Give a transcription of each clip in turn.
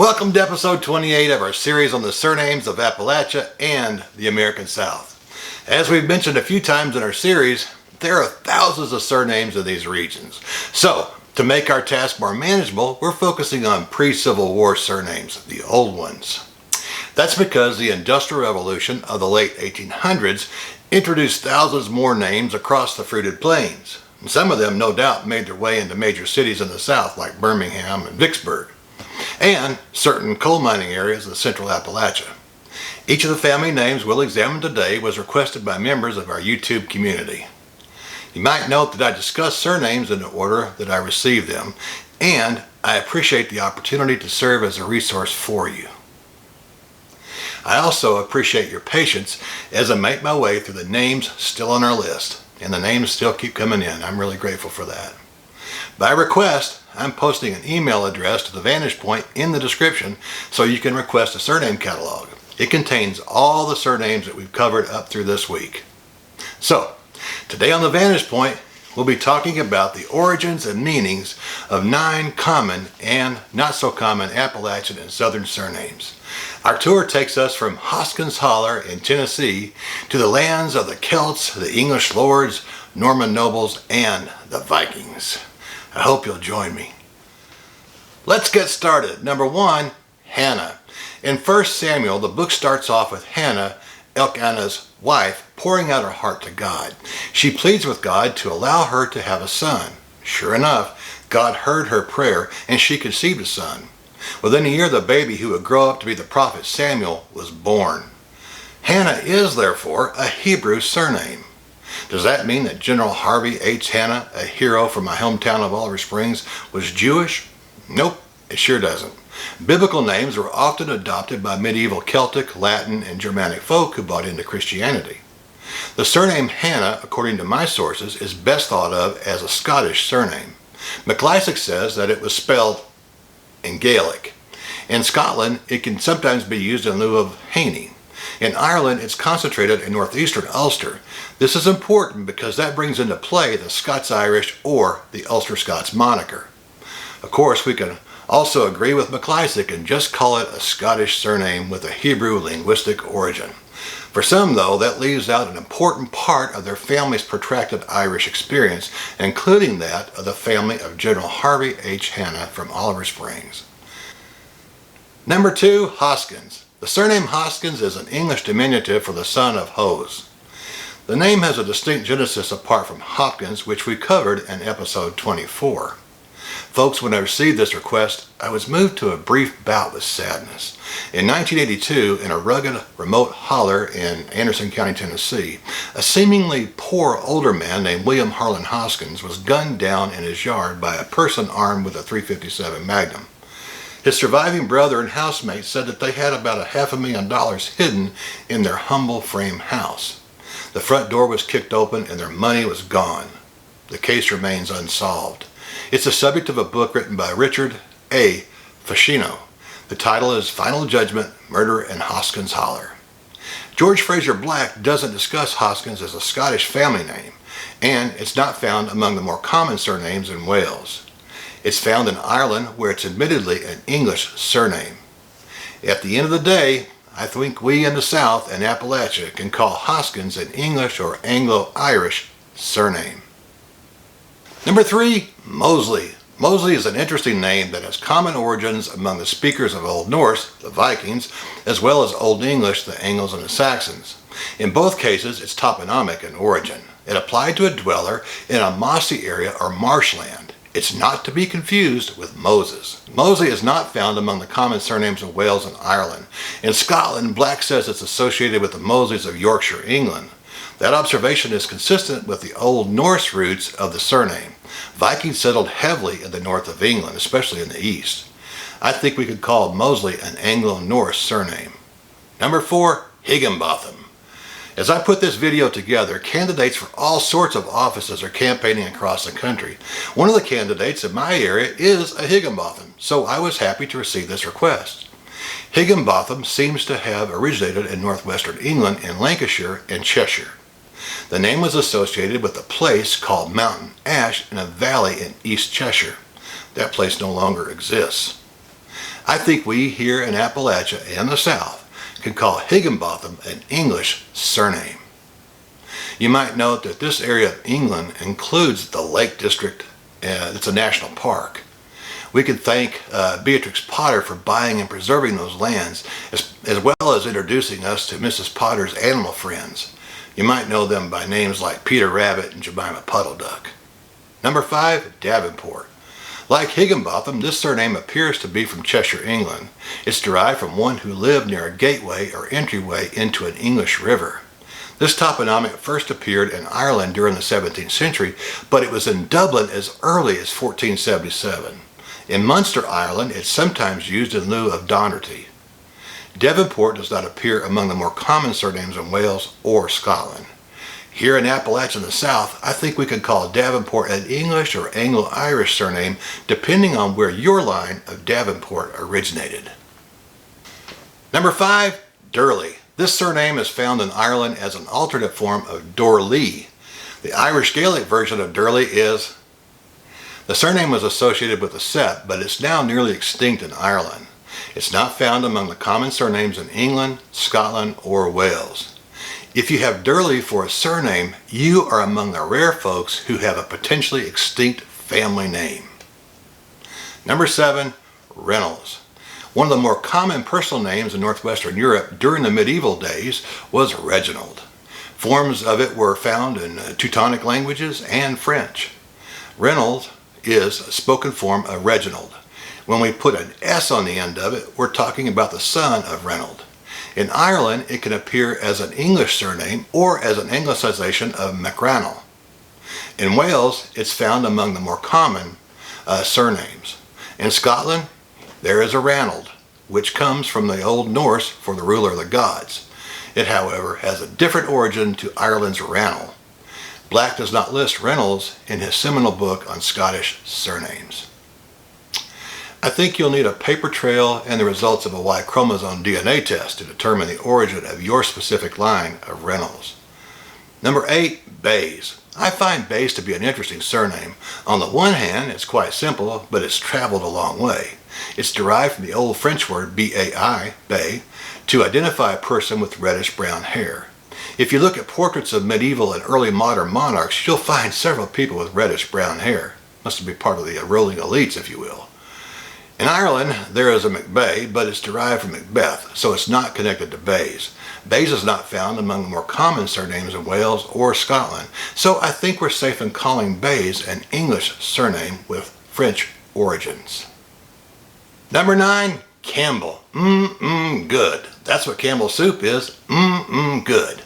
Welcome to episode 28 of our series on the surnames of Appalachia and the American South. As we've mentioned a few times in our series, there are thousands of surnames in these regions. So, to make our task more manageable, we're focusing on pre-Civil War surnames, the old ones. That's because the Industrial Revolution of the late 1800s introduced thousands more names across the fruited plains. And some of them, no doubt, made their way into major cities in the South like Birmingham and Vicksburg, and certain coal mining areas of central Appalachia. Each of the family names we'll examine today was requested by members of our YouTube community. You might note that I discuss surnames in the order that I received them, and I appreciate the opportunity to serve as a resource for you. I also appreciate your patience as I make my way through the names still on our list, and the names still keep coming in. I'm really grateful for that. By request, I'm posting an email address to the Vantage Point in the description so you can request a surname catalog. It contains all the surnames that we've covered up through this week. So, today on the Vantage Point, we'll be talking about the origins and meanings of 9 common and not so common Appalachian and Southern surnames. Our tour takes us from Hoskins Holler in Tennessee to the lands of the Celts, the English lords, Norman nobles, and the Vikings. I hope you'll join me. Let's get started. Number 1, Hannah. In 1 Samuel, the book starts off with Hannah, Elkanah's wife, pouring out her heart to God. She pleads with God to allow her to have a son. Sure enough, God heard her prayer and she conceived a son. Within a year, the baby who would grow up to be the prophet Samuel was born. Hannah is, therefore, a Hebrew surname. Does that mean that General Harvey H. Hanna, a hero from my hometown of Oliver Springs, was Jewish? Nope, it sure doesn't. Biblical names were often adopted by medieval Celtic, Latin, and Germanic folk who bought into Christianity. The surname Hanna, according to my sources, is best thought of as a Scottish surname. MacLeisic says that it was spelled in Gaelic. In Scotland, it can sometimes be used in lieu of Haney. In Ireland, it's concentrated in northeastern Ulster. This is important because that brings into play the Scots-Irish or the Ulster Scots moniker. Of course, we can also agree with MacLeisic and just call it a Scottish surname with a Hebrew linguistic origin. For some, though, that leaves out an important part of their family's protracted Irish experience, including that of the family of General Harvey H. Hanna from Oliver Springs. Number 2, Hoskins. The surname Hoskins is an English diminutive for the son of Hose. The name has a distinct genesis apart from Hopkins, which we covered in episode 24. Folks, when I received this request, I was moved to a brief bout with sadness. In 1982, in a rugged, remote holler in Anderson County, Tennessee, a seemingly poor older man named William Harlan Hoskins was gunned down in his yard by a person armed with a .357 Magnum. His surviving brother and housemate said that they had about $500,000 hidden in their humble frame house. The front door was kicked open and their money was gone. The case remains unsolved. It's the subject of a book written by Richard A. Fascino. The title is Final Judgment, Murder in Hoskins Holler. George Fraser Black doesn't discuss Hoskins as a Scottish family name, and it's not found among the more common surnames in Wales. It's found in Ireland, where it's admittedly an English surname. At the end of the day, I think we in the South and Appalachia can call Hoskins an English or Anglo-Irish surname. Number 3, Mosley. Mosley is an interesting name that has common origins among the speakers of Old Norse, the Vikings, as well as Old English, the Angles and the Saxons. In both cases, it's toponomic in origin. It applied to a dweller in a mossy area or marshland. It's not to be confused with Moses. Mosley is not found among the common surnames of Wales and Ireland. In Scotland, Black says it's associated with the Mosleys of Yorkshire, England. That observation is consistent with the Old Norse roots of the surname. Vikings settled heavily in the north of England, especially in the east. I think we could call Mosley an Anglo-Norse surname. Number 4, Higginbotham. As I put this video together, candidates for all sorts of offices are campaigning across the country. One of the candidates in my area is a Higginbotham, so I was happy to receive this request. Higginbotham seems to have originated in northwestern England in Lancashire and Cheshire. The name was associated with a place called Mountain Ash in a valley in East Cheshire. That place no longer exists. I think we here in Appalachia and the South can call Higginbotham an English surname. You might note that this area of England includes the Lake District. It's a national park. We can thank Beatrix Potter for buying and preserving those lands, as well as introducing us to Mrs. Potter's animal friends. You might know them by names like Peter Rabbit and Jemima Puddle Duck. Number 5, Davenport. Like Higginbotham, this surname appears to be from Cheshire, England. It's derived from one who lived near a gateway or entryway into an English river. This toponymic first appeared in Ireland during the 17th century, but it was in Dublin as early as 1477. In Munster, Ireland, it's sometimes used in lieu of Doherty. Davenport does not appear among the more common surnames in Wales or Scotland. Here in Appalachia in the South, I think we could call Davenport an English or Anglo-Irish surname, depending on where your line of Davenport originated. Number 5, Durley. This surname is found in Ireland as an alternate form of Durley. The Irish Gaelic version of Durley is... The surname was associated with the Cept, but it's now nearly extinct in Ireland. It's not found among the common surnames in England, Scotland, or Wales. If you have Durley for a surname, you are among the rare folks who have a potentially extinct family name. Number 7, Reynolds. One of the more common personal names in northwestern Europe during the medieval days was Reginald. Forms of it were found in Teutonic languages and French. Reynolds is a spoken form of Reginald. When we put an S on the end of it, we're talking about the son of Reynolds. In Ireland, it can appear as an English surname or as an anglicization of MacRannell. In Wales, it's found among the more common surnames. In Scotland, there is a Ranald, which comes from the Old Norse for the ruler of the gods. It, however, has a different origin to Ireland's Rannall. Black does not list Reynolds in his seminal book on Scottish surnames. I think you'll need a paper trail and the results of a Y chromosome DNA test to determine the origin of your specific line of Reynolds. Number 8, Bays. I find Bays to be an interesting surname. On the one hand, it's quite simple, but it's traveled a long way. It's derived from the old French word B-A-I, bay, to identify a person with reddish-brown hair. If you look at portraits of medieval and early modern monarchs, you'll find several people with reddish-brown hair. Must be part of the ruling elites, if you will. In Ireland, there is a MacBay, but it's derived from Macbeth, so it's not connected to Bays. Bays is not found among the more common surnames in Wales or Scotland, so I think we're safe in calling Bays an English surname with French origins. Number 9, Campbell. Good. That's what Campbell soup is. Good.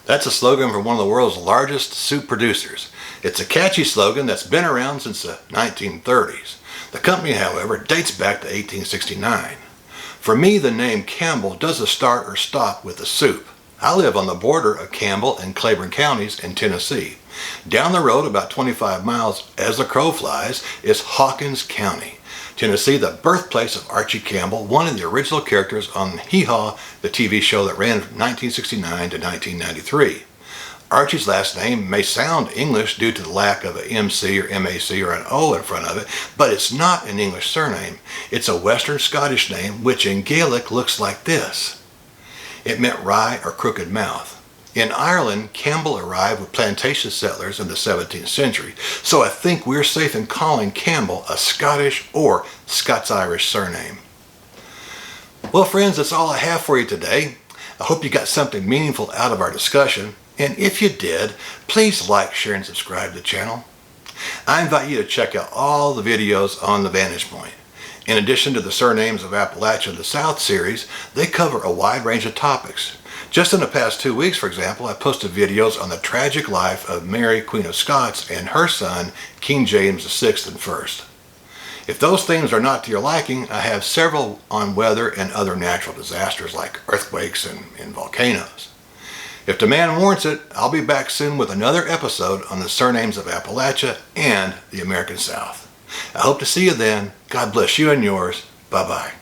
That's a slogan from one of the world's largest soup producers. It's a catchy slogan that's been around since the 1930s. The company, however, dates back to 1869. For me, the name Campbell doesn't start or stop with the soup. I live on the border of Campbell and Claiborne counties in Tennessee. Down the road about 25 miles, as the crow flies, is Hawkins County. Tennessee, the birthplace of Archie Campbell, one of the original characters on Hee Haw, the TV show that ran from 1969 to 1993. Archie's last name may sound English due to the lack of an MC or MAC or an O in front of it, but it's not an English surname. It's a Western Scottish name, which in Gaelic looks like this. It meant wry or crooked mouth. In Ireland, Campbell arrived with plantation settlers in the 17th century, so I think we're safe in calling Campbell a Scottish or Scots-Irish surname. Well, friends, that's all I have for you today. I hope you got something meaningful out of our discussion. And if you did, please like, share, and subscribe to the channel. I invite you to check out all the videos on the Vantage Point. In addition to the Surnames of Appalachia and the South series, they cover a wide range of topics. Just in the past 2 weeks, for example, I posted videos on the tragic life of Mary, Queen of Scots, and her son, King James VI and I. If those themes are not to your liking, I have several on weather and other natural disasters like earthquakes and volcanoes. If demand warrants it, I'll be back soon with another episode on the Surnames of Appalachia and the American South. I hope to see you then. God bless you and yours. Bye-bye.